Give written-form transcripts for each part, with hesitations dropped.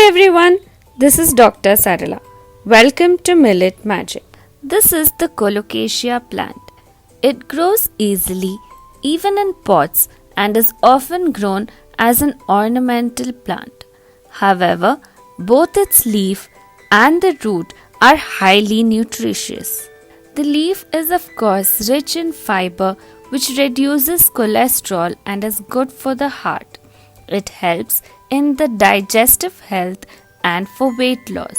everyone, this is Dr. Sarala. Welcome to Millet Magic. This is the Colocasia plant. It grows easily, even in pots, and is often grown as an ornamental plant. However, both its leaf and the root are highly nutritious. The leaf is, of course, rich in fiber, which reduces cholesterol and is good for the heart. It helps in the digestive health and for weight loss.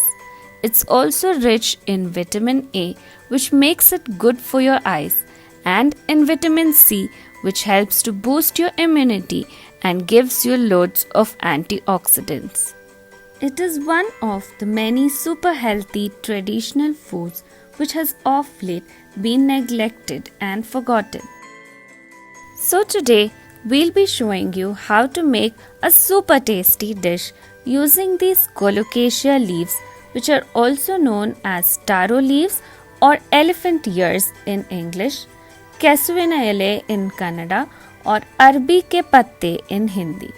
It's also rich in vitamin A, which makes it good for your eyes, and in vitamin C, which helps to boost your immunity and gives you loads of antioxidants. It is one of the many super healthy traditional foods which has of late been neglected and forgotten. So today we'll be showing you how to make a super tasty dish using these colocasia leaves, which are also known as taro leaves or elephant ears in English, Kesuvina in Kannada, or Arbi Ke patte in Hindi.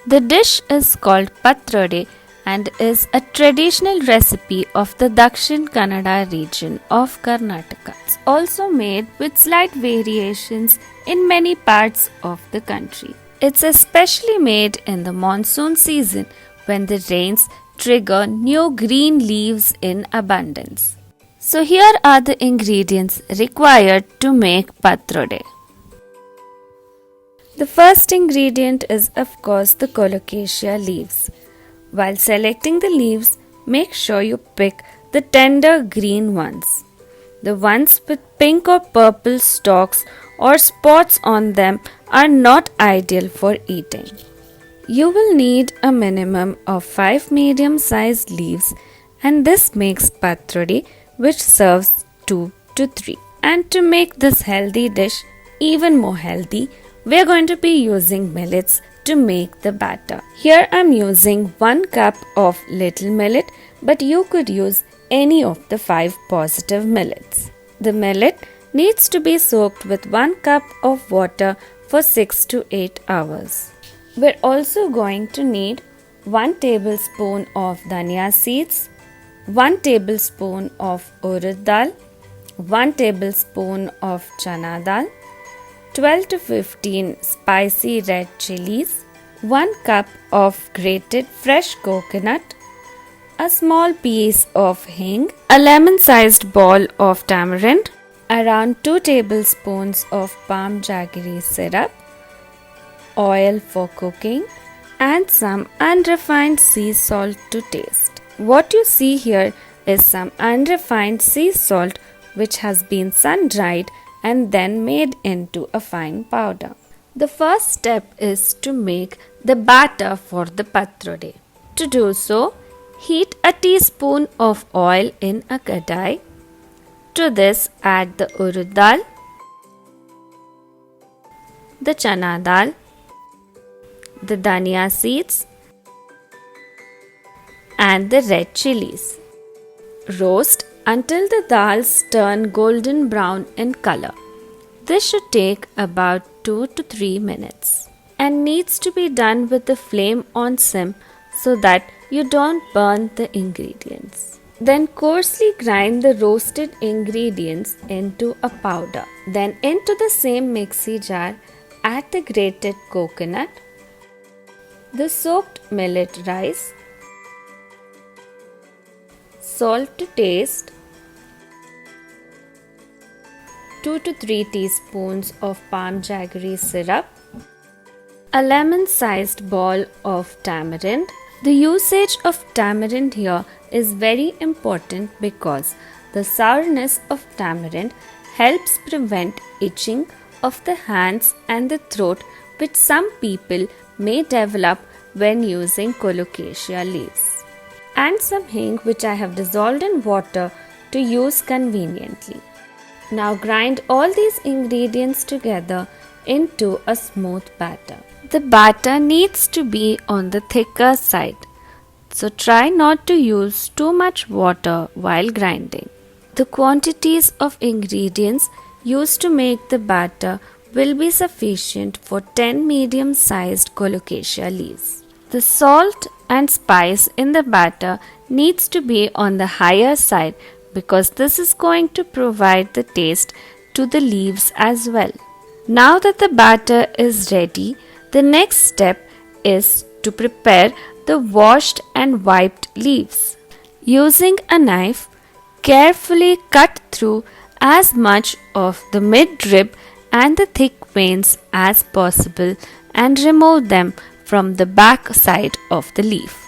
The dish is called Patrode and is a traditional recipe of the Dakshina Kannada region of Karnataka. It's also made with slight variations in many parts of the country. It's especially made in the monsoon season when the rains trigger new green leaves in abundance. So here are the ingredients required to make patrode. The first ingredient is of course the colocasia leaves. While selecting the leaves, make sure you pick the tender green ones. The ones with pink or purple stalks or spots on them are not ideal for eating. You will need a minimum of 5 medium-sized leaves, and this makes patrode, which serves 2 to 3. And to make this healthy dish even more healthy, we are going to be using millets to make the batter. Here I am using 1 cup of little millet, but you could use any of the 5 positive millets. The millet needs to be soaked with 1 cup of water for 6 to 8 hours. We're also going to need 1 tablespoon of dhania seeds, 1 tablespoon of urad dal, 1 tablespoon of chana dal, 12 to 15 spicy red chilies, 1 cup of grated fresh coconut, a small piece of hing, a lemon-sized ball of tamarind, around 2 tablespoons of palm jaggery syrup, oil for cooking, and some unrefined sea salt to taste. What you see here is some unrefined sea salt which has been sun-dried and then made into a fine powder. The first step is to make the batter for the patrode. To do so, heat a teaspoon of oil in a kadai. To this add the urad dal, the chana dal, the dhania seeds, and the red chilies. Roast until the dals turn golden brown in color. This should take about 2 to 3 minutes and needs to be done with the flame on sim so that you don't burn the ingredients. Then coarsely grind the roasted ingredients into a powder. Then into the same mixie jar add the grated coconut, the soaked millet rice, salt to taste, 2 to 3 teaspoons of palm jaggery syrup, a lemon-sized ball of tamarind. The usage of tamarind here is very important because the sourness of tamarind helps prevent itching of the hands and the throat, which some people may develop when using colocasia leaves, and some hing which I have dissolved in water to use conveniently. Now grind all these ingredients together into a smooth batter. The batter needs to be on the thicker side, so try not to use too much water while grinding. The quantities of ingredients used to make the batter will be sufficient for 10 medium-sized colocasia leaves. The salt and spice in the batter needs to be on the higher side because this is going to provide the taste to the leaves as well. Now that the batter is ready, the next step is to prepare the washed and wiped leaves. Using a knife, carefully cut through as much of the midrib and the thick veins as possible and remove them from the back side of the leaf.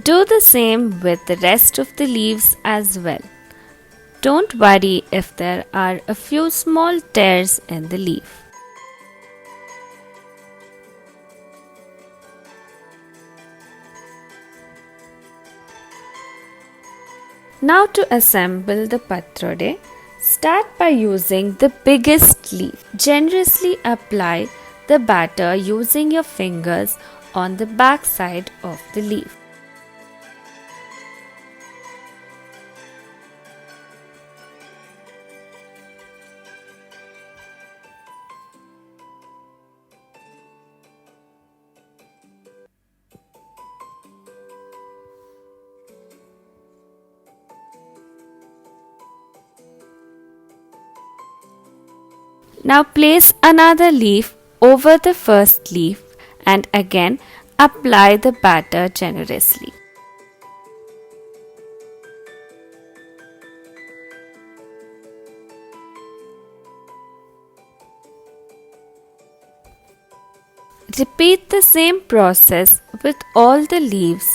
Do the same with the rest of the leaves as well. Don't worry if there are a few small tears in the leaf. Now to assemble the patrode, start by using the biggest leaf. Generously apply the batter using your fingers on the back side of the leaf. Now place another leaf over the first leaf and again apply the batter generously. Repeat the same process with all the leaves.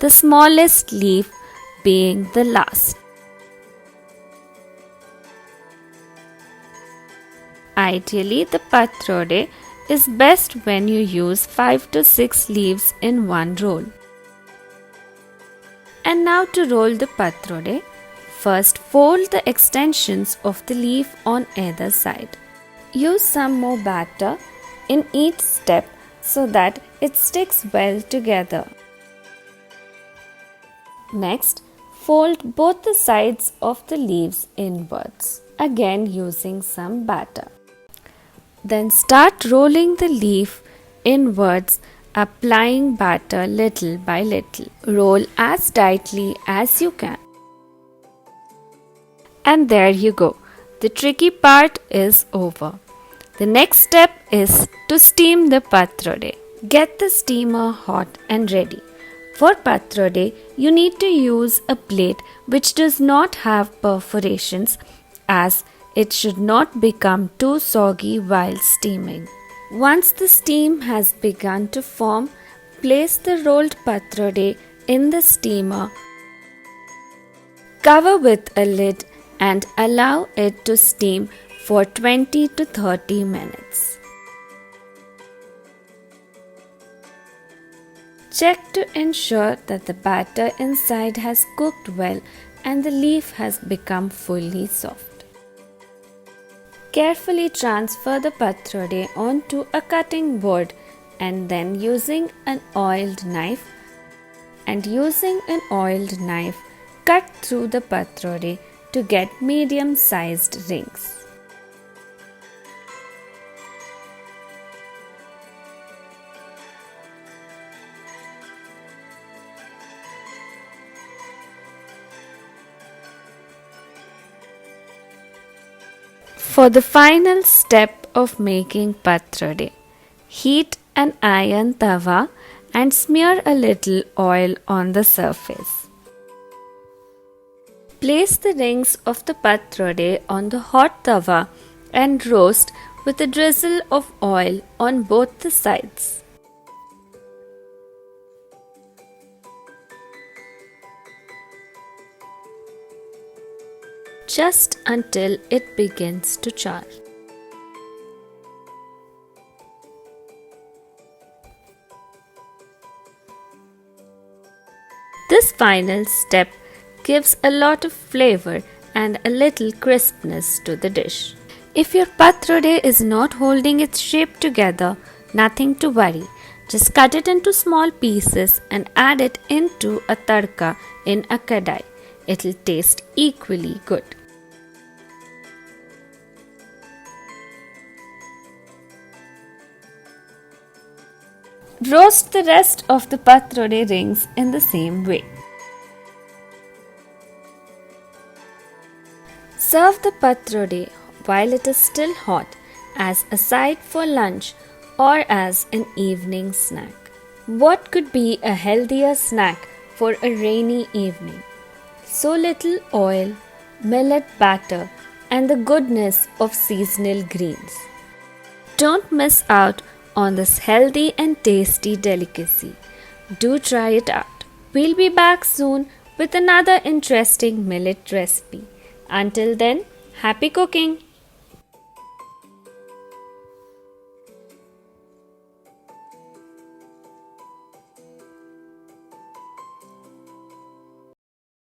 The smallest leaf being the last. Ideally, the patrode is best when you use 5 to 6 leaves in one roll. And now to roll the patrode, first fold the extensions of the leaf on either side. Use some more batter in each step so that it sticks well together. Next, fold both the sides of the leaves inwards, again using some batter. Then start rolling the leaf inwards, applying batter little by little. Roll as tightly as you can. And there you go. The tricky part is over. The next step is to steam the patrode. Get the steamer hot and ready. For patrode, you need to use a plate which does not have perforations as it should not become too soggy while steaming. Once the steam has begun to form, place the rolled patrode in the steamer. Cover with a lid and allow it to steam for 20 to 30 minutes. Check to ensure that the batter inside has cooked well and the leaf has become fully soft. Carefully transfer the patrode onto a cutting board and then using an oiled knife cut through the patrode to get medium-sized rings. For the final step of making patrode, heat an iron tawa and smear a little oil on the surface. Place the rings of the patrode on the hot tawa and roast with a drizzle of oil on both the sides. just until it begins to char. This final step gives a lot of flavor and a little crispness to the dish. If your patrode is not holding its shape together, nothing to worry. Just cut it into small pieces and add it into a tadka in a kadai. It'll taste equally good. Roast the rest of the patrode rings in the same way. Serve the patrode while it is still hot as a side for lunch or as an evening snack. What could be a healthier snack for a rainy evening? So little oil, millet batter, and the goodness of seasonal greens. Don't miss out on this healthy and tasty delicacy. Do try it out. We'll be back soon with another interesting millet recipe. Until then, happy cooking!